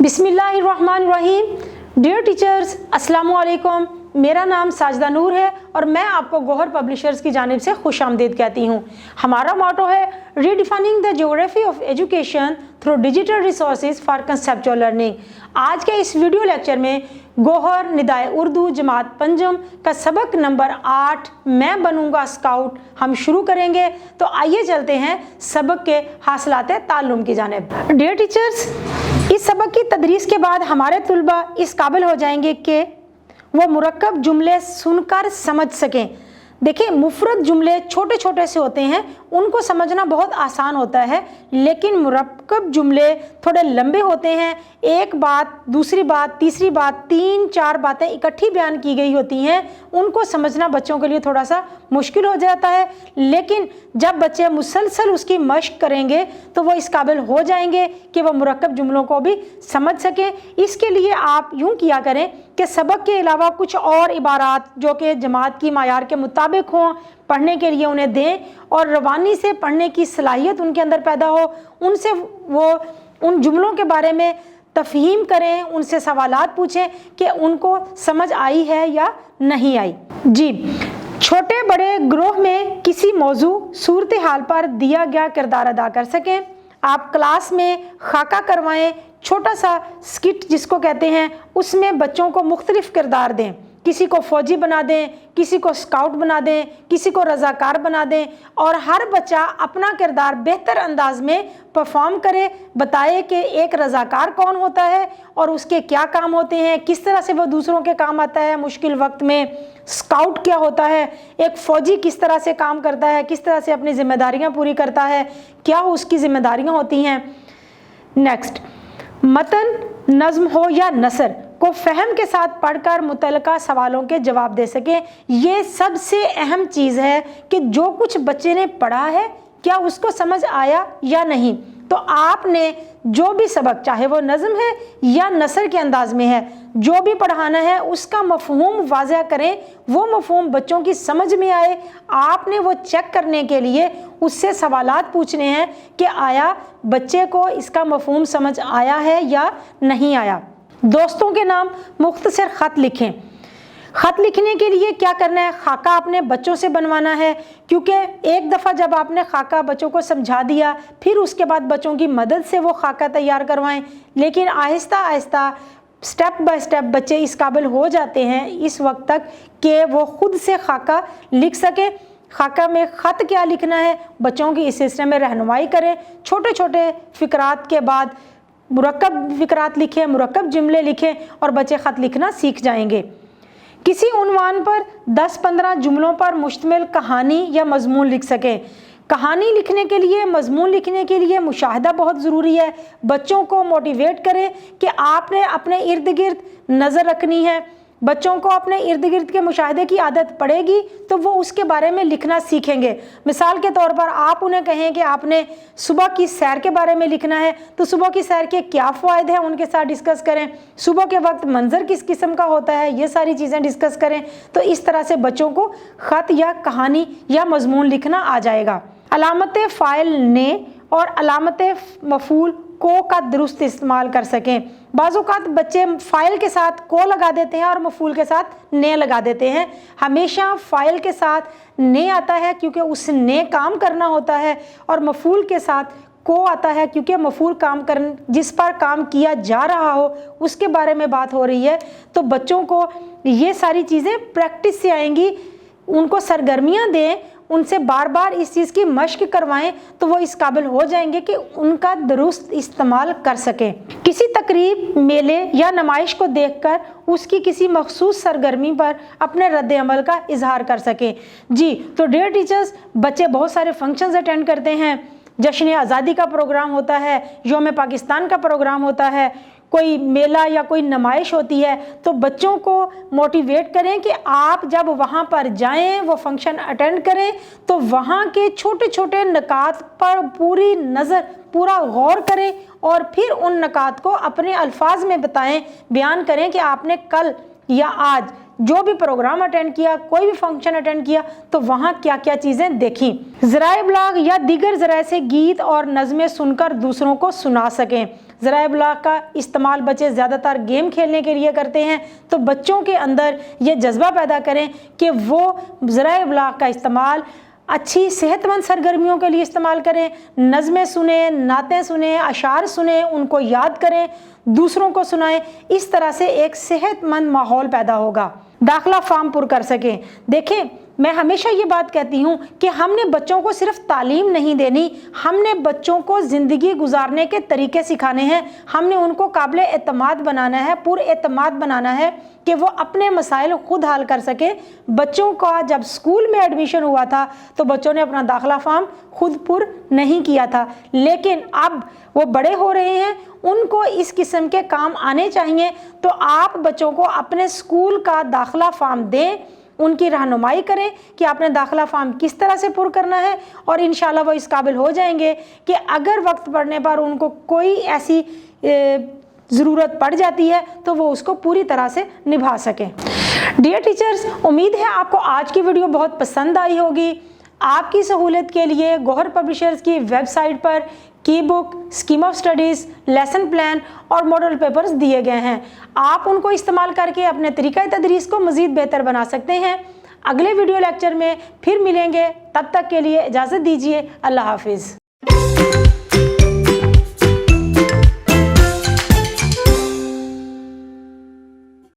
बिस्मिल्लाहिर्रहमानिर्रहीम। Dear teachers, अस्सलामु अलैकुम। मेरा नाम साजिदा नूर है और मैं आपको गौहर पब्लिशर्स की जानिब से खुश आमदीद कहती हूँ। हमारा मोटो है redefining the geography of education through digital resources for conceptual learning. आज के इस वीडियो लेक्चर में गौहर निदाए उर्दू जमात पंजम का सबक नंबर 8 मैं बनूंगा स्काउट हम शुरू करेंगे। तो आइए चलते हैं सबक के हासिलात ताल्लुम की जानिब। डियर टीचर्स, इस सबक की तदरीस के बाद हमारे तुलबा इस काबिल हो जाएंगे कि वो मुरक्कब जुमले सुनकर समझ सकें। देखिए, मुफरद जुमले छोटे छोटे से होते हैं, उनको समझना बहुत आसान होता है, लेकिन मुरक्कब जुमले थोड़े लंबे होते हैं। एक बात, दूसरी बात, तीसरी बात, 3-4 बातें इकट्ठी बयान की गई होती हैं, उनको समझना बच्चों के लिए थोड़ा सा मुश्किल हो जाता है। लेकिन जब बच्चे मुसलसल उसकी मश्क करेंगे तो वो इस काबिल हो जाएंगे कि वह मुरक्कब जुमलों को भी समझ सकें। इसके लिए आप यूँ किया करें कि सबक के अलावा कुछ और इबारात जो कि जमात की मायार के मुताबिक हों पढ़ने के लिए उन्हें दें और रवानी से पढ़ने की सलाहियत उनके अंदर पैदा हो। उनसे वो उन जुमलों के बारे में तफहीम करें, उनसे सवालात पूछें कि उनको समझ आई है या नहीं आई। जी, छोटे बड़े ग्रोह में किसी मौजू सूरत हाल पर दिया गया किरदार अदा कर सकें। आप क्लास में खाका करवाएं, छोटा सा स्किट जिसको कहते हैं, उसमें बच्चों को मुख्तलिफ किरदार दें। किसी को फ़ौजी बना दें, किसी को स्काउट बना दें, किसी को रज़ाकार बना दें और हर बच्चा अपना किरदार बेहतर अंदाज में परफॉर्म करे। बताए कि एक रज़ाकार कौन होता है और उसके क्या काम होते हैं, किस तरह से वो दूसरों के काम आता है मुश्किल वक्त में। स्काउट क्या होता है, एक फ़ौजी किस तरह से काम करता है, किस तरह से अपनी ज़िम्मेदारियाँ पूरी करता है, क्या उसकी ज़िम्मेदारियाँ होती हैं। नेक्स्ट, मतन नज़्म हो या नसर को फ़हम के साथ पढ़कर मुतल्लिका सवालों के जवाब दे सकें। ये सबसे अहम चीज़ है कि जो कुछ बच्चे ने पढ़ा है क्या उसको समझ आया या नहीं। तो आपने जो भी सबक, चाहे वो नज़्म है या नसर के अंदाज में है, जो भी पढ़ाना है उसका मफ़हूम वाज़ह करें, वो मफ़हूम बच्चों की समझ में आए। आपने वो चेक करने के लिए उससे सवालात पूछने हैं कि आया बच्चे को इसका मफ़हूम समझ आया है या नहीं आया। दोस्तों के नाम मुख्तसर ख़त लिखें। ख़त लिखने के लिए क्या करना है, खाका अपने बच्चों से बनवाना है, क्योंकि एक दफ़ा जब आपने खाका बच्चों को समझा दिया फिर उसके बाद बच्चों की मदद से वो खाका तैयार करवाएं। लेकिन Aahista Aahista step by step बच्चे इस काबिल हो जाते हैं इस वक्त तक कि वो ख़ुद से खाका लिख सके। खाका में ख़त क्या लिखना है, बच्चों की इस सिलसिले में रहनुमाई करें। छोटे छोटे फ़िक्रात के बाद मुरक्कब फ़िक्रात लिखें, मुरक्कब जुमले लिखें और बच्चे ख़त लिखना सीख जाएंगे। किसी उन्वान पर 10-15 जुमलों पर मुश्तमिल कहानी या मजमून लिख सकें। कहानी लिखने के लिए, मजमून लिखने के लिए मुशाहिदा बहुत ज़रूरी है। बच्चों को मोटिवेट करें कि आपने अपने इर्द गिर्द नज़र रखनी है। बच्चों को अपने इर्द गिर्द के मुशाहिदे की आदत पड़ेगी तो वो उसके बारे में लिखना सीखेंगे। मिसाल के तौर पर आप उन्हें कहें कि आपने सुबह की सैर के बारे में लिखना है, तो सुबह की सैर के क्या फ़ायदे हैं उनके साथ डिस्कस करें। सुबह के वक्त मंजर किस किस्म का होता है, ये सारी चीज़ें डिस्कस करें। तो इस तरह से बच्चों को ख़त या कहानी या मजमून लिखना आ जाएगा। अलामत फ़ाइल ने और अलामत मफ़ूल को का दुरुस्त इस्तेमाल कर सकें। बाज़ औक़ात बच्चे फ़ाइल के साथ को लगा देते हैं और मफ़ूल के साथ ने लगा देते हैं। हमेशा फ़ाइल के साथ ने आता है क्योंकि उसने काम करना होता है, और मफ़ूल के साथ को आता है क्योंकि मफ़ूल काम कर जिस पर काम किया जा रहा हो उसके बारे में बात हो रही है। तो बच्चों को ये सारी चीज़ें प्रैक्टिस से आएंगी। उनको सरगर्मियाँ दें, उनसे बार बार इस चीज़ की मश्क करवाएं तो वो इस काबिल हो जाएंगे कि उनका दुरुस्त इस्तेमाल कर सकें। किसी तकरीब, मेले या नुमाइश को देखकर उसकी किसी मखसूस सरगर्मी पर अपने रद्द अमल का इजहार कर सकें। जी, तो डियर टीचर्स, बच्चे बहुत सारे फंक्शंस अटेंड करते हैं। जश्न आज़ादी का प्रोग्राम होता है, यौम पाकिस्तान का प्रोग्राम होता है, कोई मेला या कोई नुमाइश होती है। तो बच्चों को मोटिवेट करें कि आप जब वहाँ पर जाएं, वो फंक्शन अटेंड करें, तो वहाँ के छोटे छोटे नुकात पर पूरी नज़र, पूरा गौर करें और फिर उन नुकात को अपने अल्फाज में बताएं, बयान करें कि आपने कल या आज जो भी प्रोग्राम अटेंड किया, कोई भी फंक्शन अटेंड किया, तो वहाँ क्या क्या चीज़ें देखी। ज़राए ब्लाग या दीगर ज़राए से गीत और नज़में सुनकर दूसरों को सुना सकें। ज़राए इब्लाग का इस्तेमाल बच्चे ज़्यादातर गेम खेलने के लिए करते हैं, तो बच्चों के अंदर ये जज्बा पैदा करें कि वो ज़राए इब्लाग का इस्तेमाल अच्छी सेहतमंद सरगर्मियों के लिए इस्तेमाल करें। नज़में सुने, नातें सुने, अशार सुने, उनको याद करें, दूसरों को सुनाएं। इस तरह से एक सेहतमंद माहौल पैदा होगा, दाखिला फॉर्म पुर कर सकें। देखें, मैं हमेशा ये बात कहती हूँ कि हमने बच्चों को सिर्फ तालीम नहीं देनी, हमने बच्चों को ज़िंदगी गुजारने के तरीके सिखाने हैं। हमने उनको काबिल एतमाद बनाना है, पुर एतमाद बनाना है कि वो अपने मसाइल खुद हल कर सके। बच्चों का जब स्कूल में एडमिशन हुआ था तो बच्चों ने अपना दाखिला फॉर्म खुद पुर नहीं किया था, लेकिन अब वो बड़े हो रहे हैं, उनको इस किस्म के काम आने चाहिए। तो आप बच्चों को अपने स्कूल का दाखिला फॉर्म दें, उनकी रहनुमाई करें कि आपने दाखिला फॉर्म किस तरह से पुर करना है, और इंशाल्लाह वो इस काबिल हो जाएंगे कि अगर वक्त पड़ने पर उनको कोई ऐसी ज़रूरत पड़ जाती है तो वो उसको पूरी तरह से निभा सकें। डियर टीचर्स, उम्मीद है आपको आज की वीडियो बहुत पसंद आई होगी। आपकी सहूलियत के लिए गौहर पब्लिशर्स की वेबसाइट पर की book, scheme of studies, lesson plan और मॉडल पेपर्स दिए गए हैं। आप उनको इस्तेमाल करके अपने तरीक़ा तदरीस को मज़ीद बेहतर बना सकते हैं। अगले वीडियो लेक्चर में फिर मिलेंगे, तब तक के लिए इजाज़त दीजिए। अल्लाह हाफिज़।